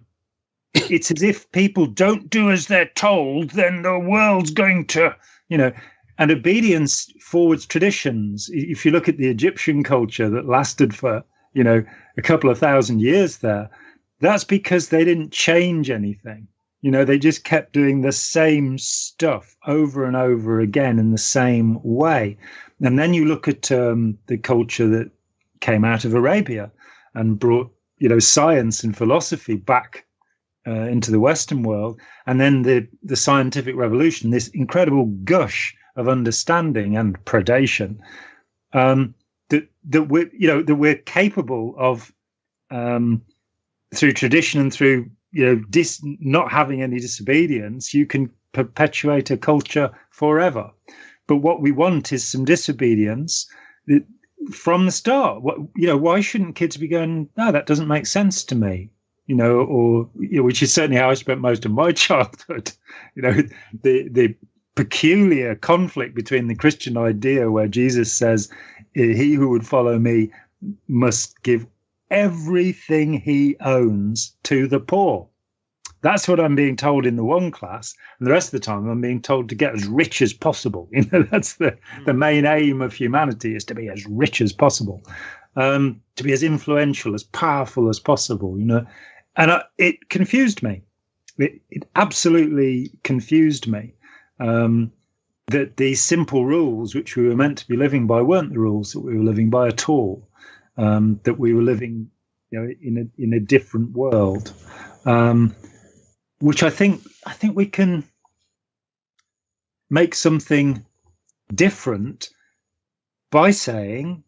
it's as if people don't do as they're told, then the world's going to, and obedience forwards traditions. If you look at the Egyptian culture that lasted for, a couple of thousand years there, that's because they didn't change anything. They just kept doing the same stuff over and over again in the same way. And then you look at the culture that came out of Arabia and brought, science and philosophy back into the Western world. And then the scientific revolution, this incredible gush of understanding and predation that we're capable of through tradition and through not having any disobedience. You can perpetuate a culture forever. But what we want is some disobedience from the start. Why shouldn't kids be going, no, that doesn't make sense to me? Which is certainly how I spent most of my childhood. The peculiar conflict between the Christian idea where Jesus says, he who would follow me must give everything he owns to the poor. That's what I'm being told in the one class. And the rest of the time, I'm being told to get as rich as possible. That's the main aim of humanity, is to be as rich as possible, to be as influential, as powerful as possible, And it confused me. It absolutely confused me that these simple rules, which we were meant to be living by, weren't the rules that we were living by at all. That we were living, in a different world. Which I think we can make something different by saying,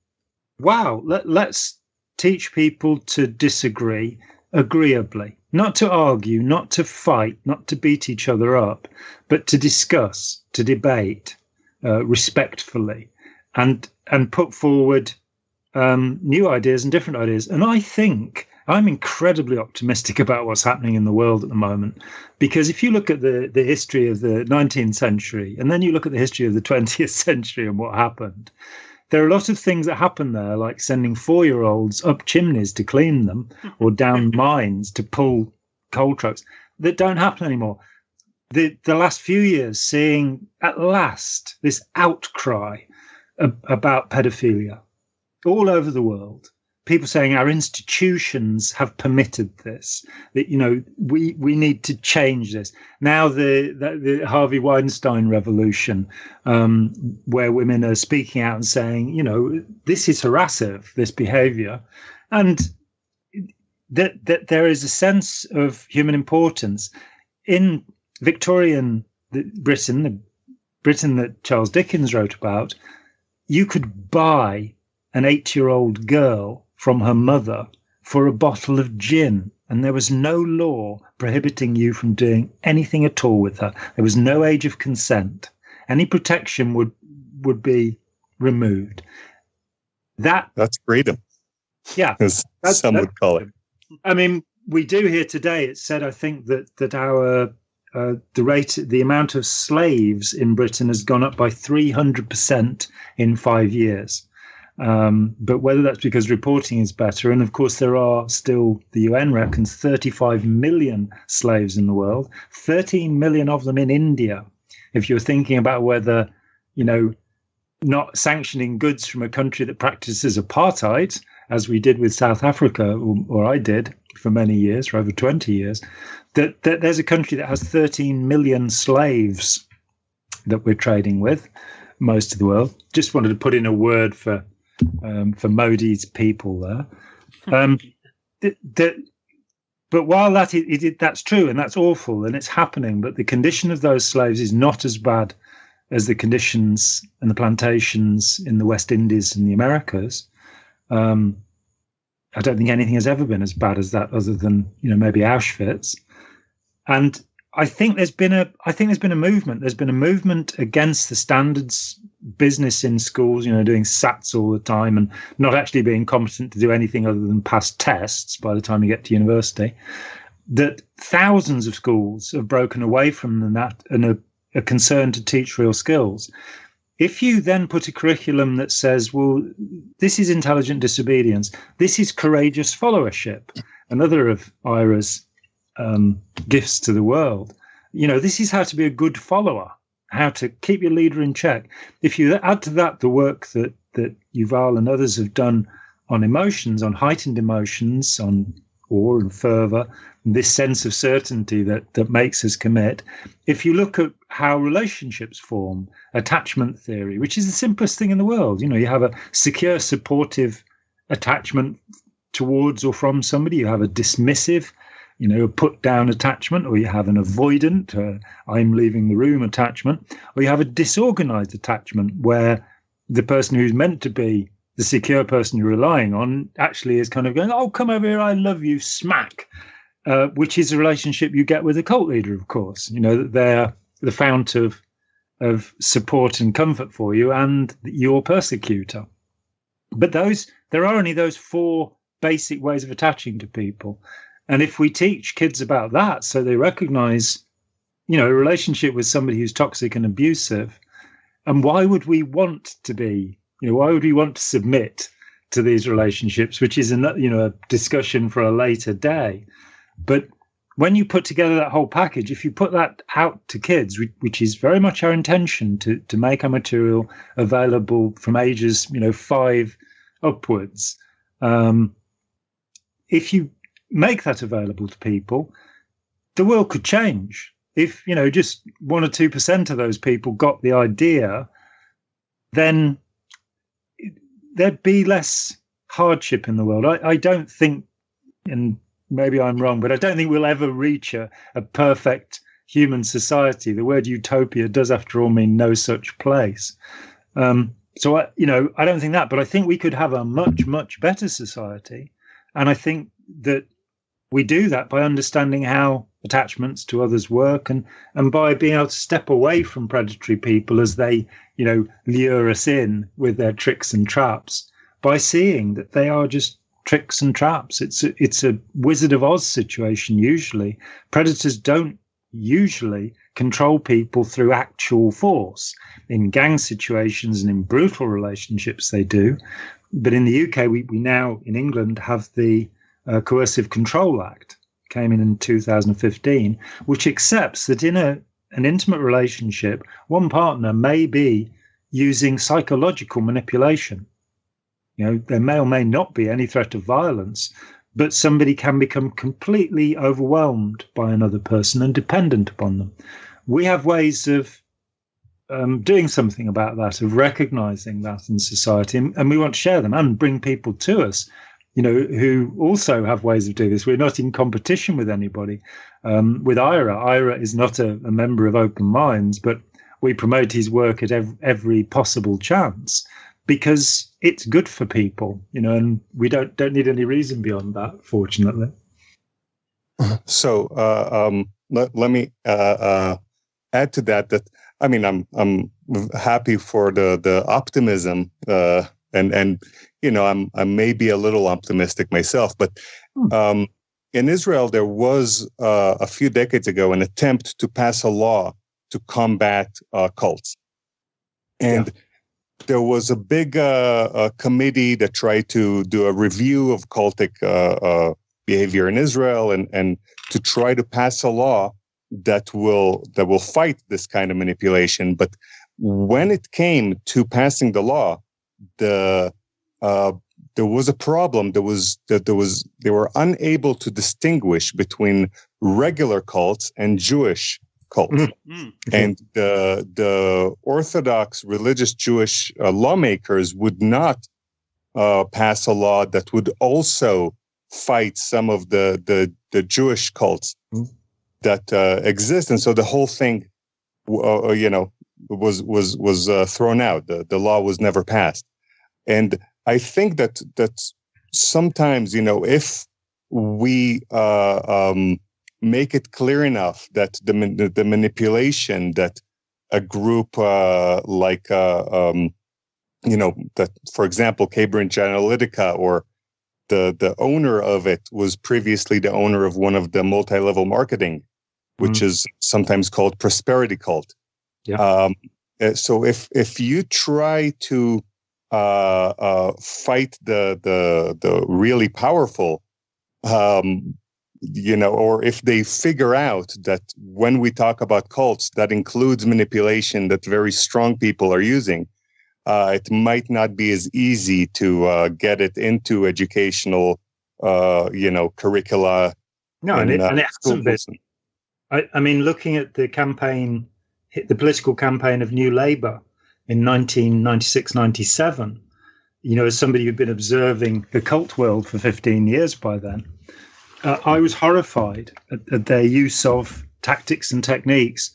wow, let's teach people to disagree agreeably, not to argue, not to fight, not to beat each other up, but to discuss, to debate respectfully, and put forward new ideas and different ideas. And I think I'm incredibly optimistic about what's happening in the world at the moment, because if you look at the history of the 19th century and then you look at the history of the 20th century and what happened, there are a lot of things that happen there, like sending 4-year-olds up chimneys to clean them or down mines to pull coal trucks, that don't happen anymore. The last few years, seeing at last this outcry about pedophilia all over the world, people saying our institutions have permitted this, that, you know, we need to change this. Now the Harvey Weinstein revolution, where women are speaking out and saying, you know, this is harassive, this behavior, and that there is a sense of human importance. In Victorian Britain, the Britain that Charles Dickens wrote about, you could buy an 8-year-old girl from her mother for a bottle of gin, and there was no law prohibiting you from doing anything at all with her. There was no age of consent. Any protection would be removed. That's freedom. Yeah, as some would call it. I mean, we do here today. It's said, I think, that our the amount of slaves in Britain has gone up by 300% in 5 years. But whether that's because reporting is better, and of course there are still, the UN reckons, 35 million slaves in the world, 13 million of them in India. If you're thinking about whether, you know, not sanctioning goods from a country that practices apartheid, as we did with South Africa, or I did for many years, for over 20 years, that there's a country that has 13 million slaves that we're trading with, most of the world. Just wanted to put in a word for Modi's people there. But while that's true and that's awful and it's happening, but the condition of those slaves is not as bad as the conditions and the plantations in the West Indies and the Americas. I don't think anything has ever been as bad as that, other than, you know, maybe Auschwitz. And I think there's been a movement. There's been a movement against the standards business in schools, you know, doing SATs all the time and not actually being competent to do anything other than pass tests by the time you get to university. That thousands of schools have broken away from that and are concerned to teach real skills. If you then put a curriculum that says, well, this is intelligent disobedience, this is courageous followership, another of Ira's gifts to the world, you know, this is how to be a good follower, how to keep your leader in check. If you add to that the work that Yuval and others have done on emotions, on heightened emotions, on awe and fervor, and this sense of certainty that makes us commit. If you look at how relationships form, attachment theory, which is the simplest thing in the world, you know, you have a secure, supportive attachment towards or from somebody, you have a dismissive, you know, a put down attachment, or you have an avoidant, I'm leaving the room attachment, or you have a disorganized attachment where the person who's meant to be the secure person you're relying on actually is kind of going, oh, come over here, I love you, smack, which is a relationship you get with a cult leader, of course, you know, that they're the fount of support and comfort for you and your persecutor. But there are only those 4 basic ways of attaching to people. And if we teach kids about that, so they recognize, you know, a relationship with somebody who's toxic and abusive, and why would we want to be, you know, why would we want to submit to these relationships, which is a discussion for a later day. But when you put together that whole package, if you put that out to kids, which is very much our intention to make our material available from ages, you know, 5 upwards, if you make that available to people, the world could change. If, you know, just 1 or 2% of those people got the idea, then there'd be less hardship in the world. I don't think, and maybe I'm wrong, but I don't think we'll ever reach a perfect human society. The word utopia does, after all, mean no such place. So, I don't think that, but I think we could have a much, much better society. And I think that we do that by understanding how attachments to others work, and by being able to step away from predatory people as they, lure us in with their tricks and traps, by seeing that they are just tricks and traps. It's a Wizard of Oz situation usually. Predators don't usually control people through actual force. In gang situations and in brutal relationships they do. But in the UK, we now in England have the Coercive Control Act, came in 2015, which accepts that in an intimate relationship, one partner may be using psychological manipulation. There may or may not be any threat of violence, but somebody can become completely overwhelmed by another person and dependent upon them. We have ways of doing something about that, of recognizing that in society, and we want to share them and bring people to us, who also have ways of doing this. We're not in competition with anybody. With Ira is not a member of Open Minds, but we promote his work at every possible chance because it's good for people, and we don't need any reason beyond that, fortunately. So let me add to that. I mean, I'm happy for the optimism, and I'm maybe a little optimistic myself, but in Israel there was a few decades ago an attempt to pass a law to combat cults, and there was a big committee that tried to do a review of cultic behavior in Israel, and to try to pass a law that will fight this kind of manipulation. But when it came to passing the law, there was a problem. They were unable to distinguish between regular cults and Jewish cults. Mm-hmm. And the Orthodox religious Jewish lawmakers would not pass a law that would also fight some of the Jewish cults that exist, and so the whole thing, was thrown out. The law was never passed, and I think that sometimes, if we make it clear enough that the manipulation that a group that, for example, Cambridge Analytica, or the owner of it was previously the owner of one of the multi-level marketing, which is sometimes called prosperity cult. Yeah. So if you try to fight the really powerful, or if they figure out that when we talk about cults, that includes manipulation that very strong people are using, it might not be as easy to get it into educational, curricula. No, and it hasn't been. I mean, looking at the political campaign of New Labour in 1996-97, as somebody who'd been observing the cult world for 15 years by then, I was horrified at their use of tactics and techniques,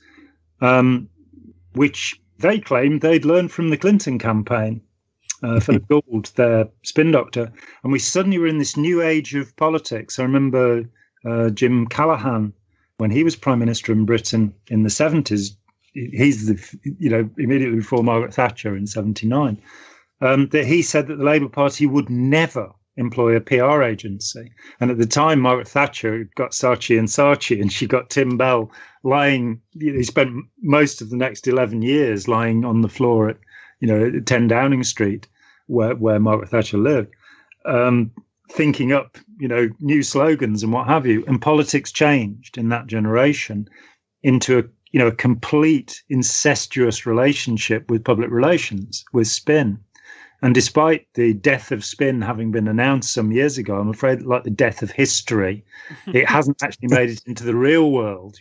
which they claimed they'd learned from the Clinton campaign. Philip Gould, their spin doctor. And we suddenly were in this new age of politics. I remember Jim Callaghan, when he was Prime Minister in Britain in the 70s, he's immediately before Margaret Thatcher in 79, that he said that the Labour Party would never employ a PR agency. And at the time, Margaret Thatcher got Saatchi and Saatchi, and she got Tim Bell lying. He spent most of the next 11 years lying on the floor at 10 Downing Street, where Margaret Thatcher lived, thinking up new slogans and what have you. And politics changed in that generation into a complete incestuous relationship with public relations, with spin. And despite the death of spin having been announced some years ago, I'm afraid, like the death of history, it hasn't actually made it into the real world,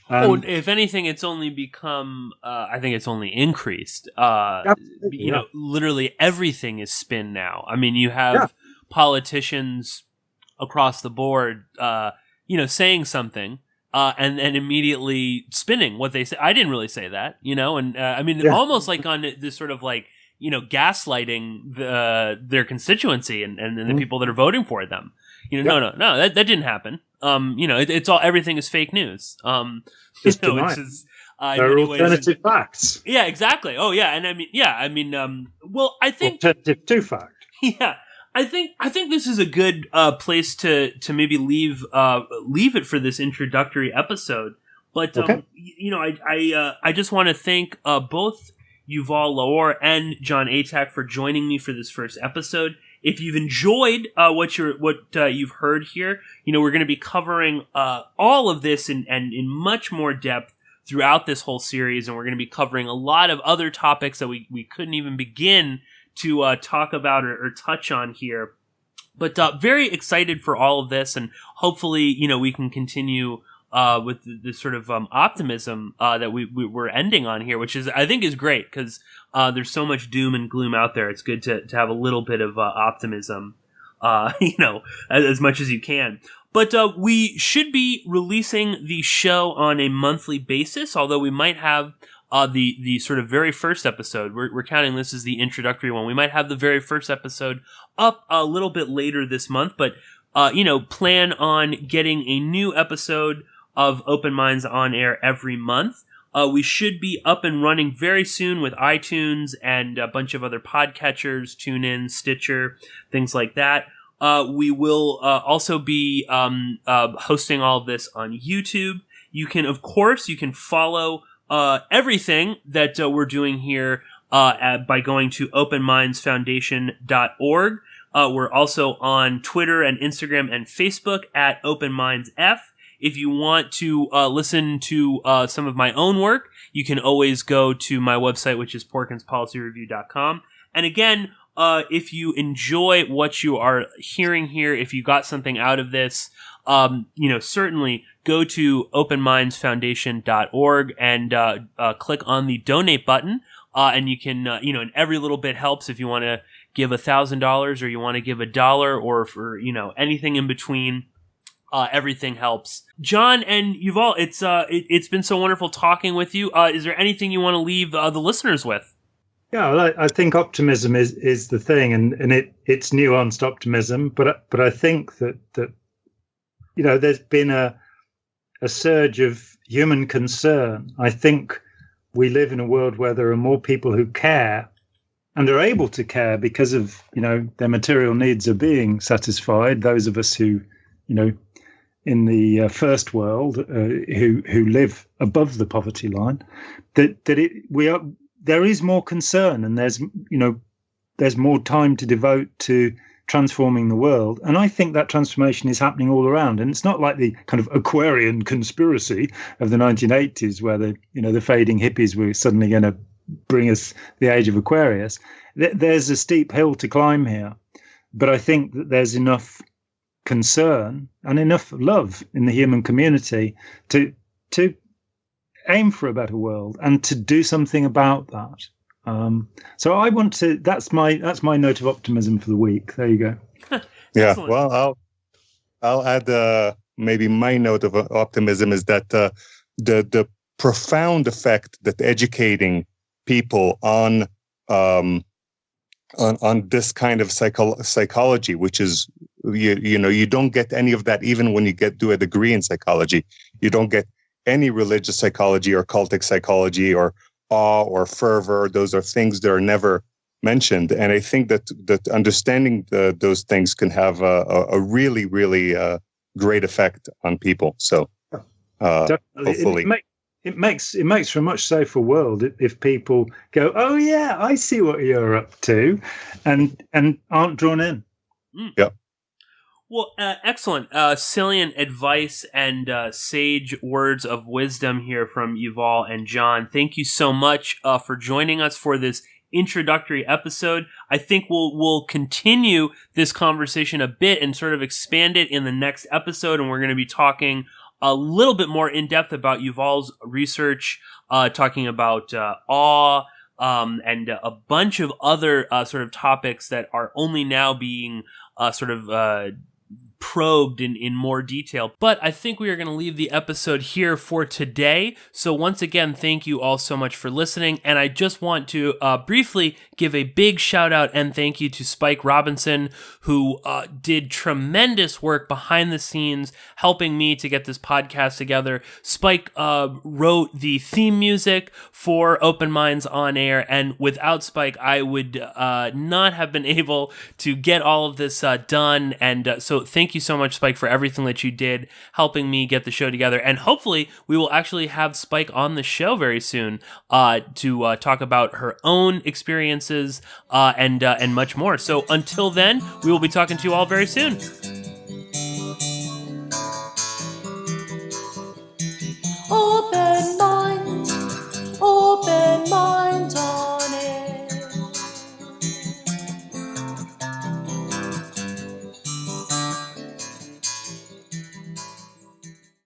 if anything, it's only become, I think it's only increased. Literally everything is spin now. I mean, you have politicians across the board, saying something, and then immediately spinning what they say. I didn't really say that, and I mean, Yeah. almost like on this sort of like, gaslighting their constituency and the people that are voting for them. No, that didn't happen. It's all, everything is fake news. Just There are alternative facts. Yeah, exactly. Oh, yeah, and well, I think Alternative to fact. yeah, I think this is a good place to maybe leave it for this introductory episode. But Okay. I just want to thank both Yuval Laor and Jon Atack for joining me for this first episode. If you've enjoyed what you've heard here, we're going to be covering all of this and in much more depth throughout this whole series, and we're going to be covering a lot of other topics that we couldn't even begin to talk about or touch on here. But very excited for all of this, and hopefully, we can continue with this sort of optimism that we're ending on here, which I think is great, because there's so much doom and gloom out there. It's good to have a little bit of optimism, as much as you can. But we should be releasing the show on a monthly basis, although we might have the sort of very first episode. We're counting this as the introductory one. We might have the very first episode up a little bit later this month, but plan on getting a new episode of Open Minds on air every month. We should be up and running very soon with iTunes and a bunch of other podcatchers, TuneIn, Stitcher, things like that. We will also be hosting all of this on YouTube. You can follow everything that we're doing here by going to openmindsfoundation.org. We're also on Twitter and Instagram and Facebook at OpenMindsF. If you want to listen to some of my own work, you can always go to my website, which is porkinspolicyreview.com. And again, if you enjoy what you are hearing here, if you got something out of this, certainly go to openmindsfoundation.org and click on the donate button. And you can, and every little bit helps. If you want to give $1,000 or you want to give $1 or for, anything in between, everything helps. Jon and Yuval, it's been so wonderful talking with you. Is there anything you want to leave the listeners with? Yeah, well, I think optimism is the thing, and it's nuanced optimism. But I think that there's been a surge of human concern. I think we live in a world where there are more people who care and are able to care because of their material needs are being satisfied. Those of us who in the first world who live above the poverty line, there is more concern, and there's more time to devote to transforming the world. And I think that transformation is happening all around. And it's not like the kind of Aquarian conspiracy of the 1980s where the fading hippies were suddenly going to bring us the age of Aquarius. There's a steep hill to climb here. But I think that there's enough concern and enough love in the human community to aim for a better world and to do something about that. So I want to. That's my note of optimism for the week. There you go. Yeah. Well, I'll add maybe my note of optimism is that the profound effect that educating people on this kind of psychology, which is you don't get any of that even when you do a degree in psychology. You don't get any religious psychology or cultic psychology or awe or fervor. Those are things that are never mentioned, and I think that understanding those things can have a really, really great effect on people. So hopefully. It makes for a much safer world if people go, oh yeah, I see what you're up to, and aren't drawn in. Yeah. Well, excellent, salient advice and sage words of wisdom here from Yuval and Jon. Thank you so much for joining us for this introductory episode. I think we'll continue this conversation a bit and sort of expand it in the next episode, and we're going to be talking a little bit more in depth about Yuval's research, talking about awe, and a bunch of other sort of topics that are only now being probed in more detail. But I think we are going to leave the episode here for today. So once again, thank you all so much for listening. And I just want to briefly give a big shout out and thank you to Spike Robinson, who did tremendous work behind the scenes, helping me to get this podcast together. Spike wrote the theme music for Open Minds on Air, and without Spike, I would not have been able to get all of this done. And so thank you so much, Spike, for everything that you did, helping me get the show together. And hopefully we will actually have Spike on the show very soon to talk about her own experiences and much more. So until then, we will be talking to you all very soon.